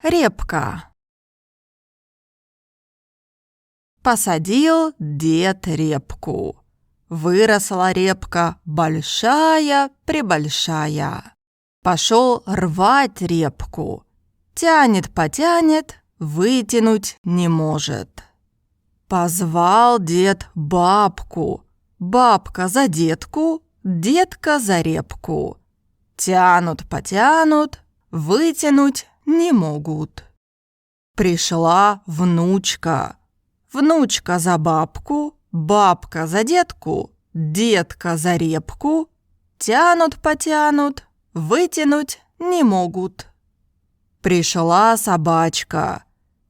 Репка. Посадил дед репку. Выросла репка большая-пребольшая. Пошел рвать репку. Тянет-потянет, вытянуть не может. Позвал дед бабку. Бабка за детку, детка за репку. Тянут-потянут, вытянуть не могут. Пришла внучка. Внучка за бабку, бабка за детку, детка за репку. Тянут-потянут, вытянуть не могут. Пришла собачка.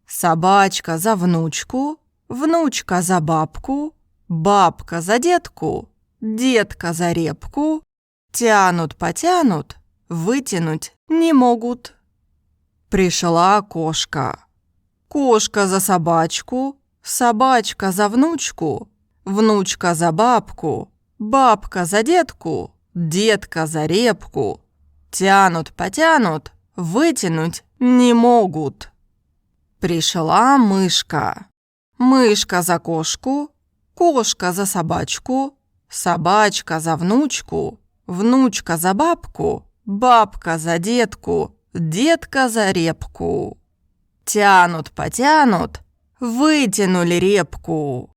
Собачка за внучку, внучка за бабку, бабка за детку, детка за репку. Тянут-потянут, вытянуть не могут. Пришла кошка. Кошка за собачку, собачка за внучку, внучка за бабку, бабка за детку, детка за репку. Тянут-потянут, вытянуть не могут. Пришла мышка. Мышка за кошку, кошка за собачку, собачка за внучку, внучка за бабку, бабка за детку, детка за репку. Тянут-потянут, вытянули репку.